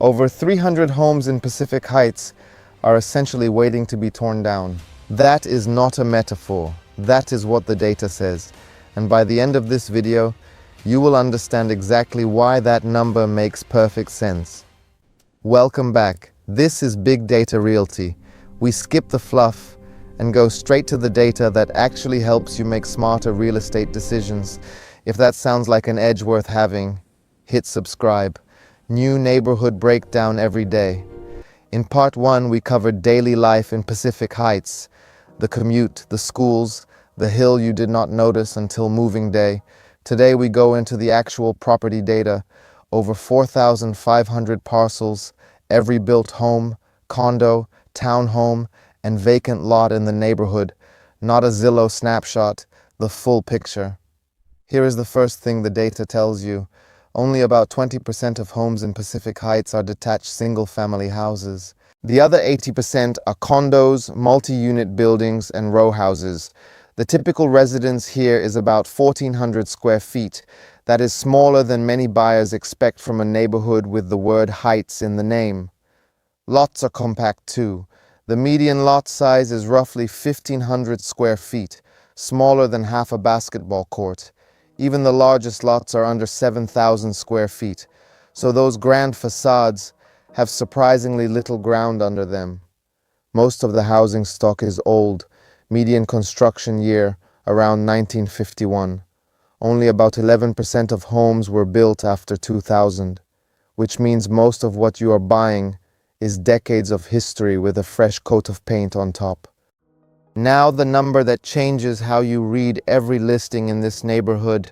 Over 300 homes in Pacific Heights are essentially waiting to be torn down. That is not a metaphor. That is what the data says. And by the end of this video, you will understand exactly why that number makes perfect sense. Welcome back. This is Big Data Realty. We skip the fluff and go straight to the data that actually helps you make smarter real estate decisions. If that sounds like an edge worth having, hit subscribe. New neighborhood breakdown every day. In part 1, we covered daily life in Pacific Heights, the commute, the schools, the hill you did not notice until moving day. Today we go into the actual property data. Over 4,500 parcels, every built home, condo, townhome, and vacant lot in the neighborhood. Not a Zillow snapshot, the full picture. Here is the first thing the data tells you. Only about 20% of homes in Pacific Heights are detached single-family houses. The other 80% are condos, multi-unit buildings, and row houses. The typical residence here is about 1,400 square feet. That is smaller than many buyers expect from a neighborhood with the word Heights in the name. Lots are compact too. The median lot size is roughly 1,500 square feet, smaller than half a basketball court. Even the largest lots are under 7,000 square feet, so those grand facades have surprisingly little ground under them. Most of the housing stock is old, median construction year around 1951. Only about 11% of homes were built after 2000, which means most of what you are buying is decades of history with a fresh coat of paint on top. Now the number that changes how you read every listing in this neighborhood.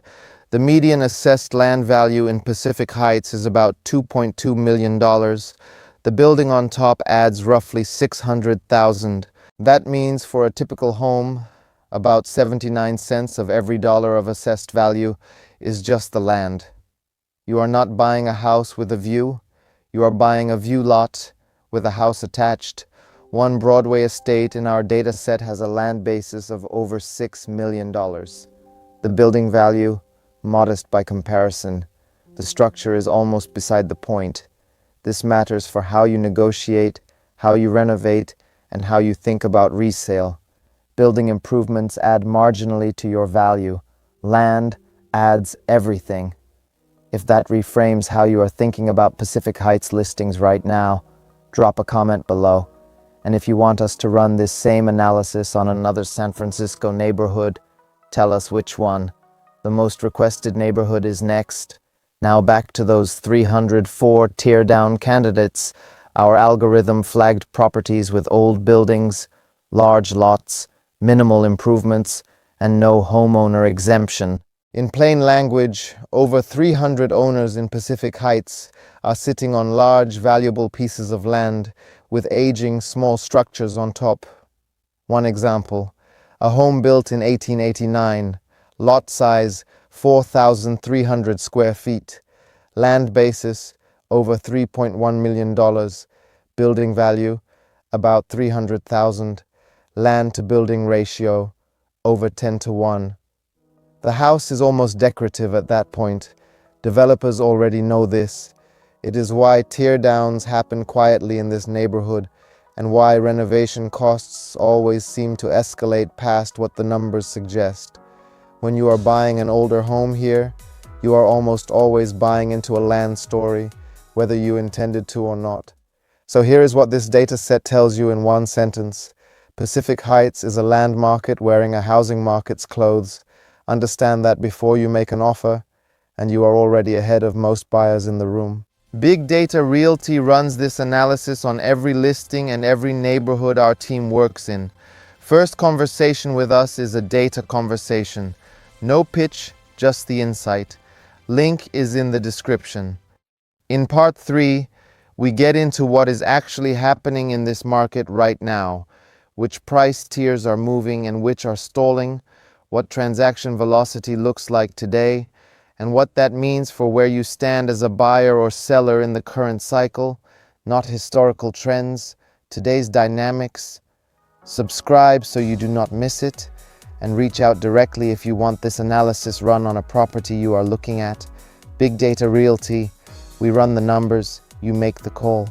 The median assessed land value in Pacific Heights is about $2.2 million. The building on top adds roughly $600,000. That means for a typical home, about 79 cents of every dollar of assessed value is just the land. You are not buying a house with a view. You are buying a view lot with a house attached. One Broadway estate in our data set has a land basis of over $6 million. The building value, modest by comparison. The structure is almost beside the point. This matters for how you negotiate, how you renovate, and how you think about resale. Building improvements add marginally to your value. Land adds everything. If that reframes how you are thinking about Pacific Heights listings right now, drop a comment below. And if you want us to run this same analysis on another San Francisco neighborhood, tell us which one. The most requested neighborhood is next. Now back to those 304 teardown candidates. Our algorithm flagged properties with old buildings, large lots, minimal improvements, and no homeowner exemption. In plain language, over 300 owners in Pacific Heights are sitting on large, valuable pieces of land with aging, small structures on top. One example, a home built in 1889, lot size 4,300 square feet, land basis over $3.1 million, building value about $300,000, land to building ratio over 10:1. The house is almost decorative at that point. Developers already know this. It is why teardowns happen quietly in this neighborhood and why renovation costs always seem to escalate past what the numbers suggest. When you are buying an older home here, you are almost always buying into a land story, whether you intended to or not. So here is what this data set tells you in one sentence. Pacific Heights is a land market wearing a housing market's clothes. Understand that before you make an offer, and you are already ahead of most buyers in the room. Big Data Realty runs this analysis on every listing and every neighborhood our team works in. First conversation with us is a data conversation. No pitch, just the insight. Link is in the description. In part 3, we get into what is actually happening in this market right now, which price tiers are moving and which are stalling, what transaction velocity looks like today, and what that means for where you stand as a buyer or seller in the current cycle, not historical trends, today's dynamics. Subscribe so you do not miss it, and reach out directly if you want this analysis run on a property you are looking at. Big Data Realty, we run the numbers, you make the call.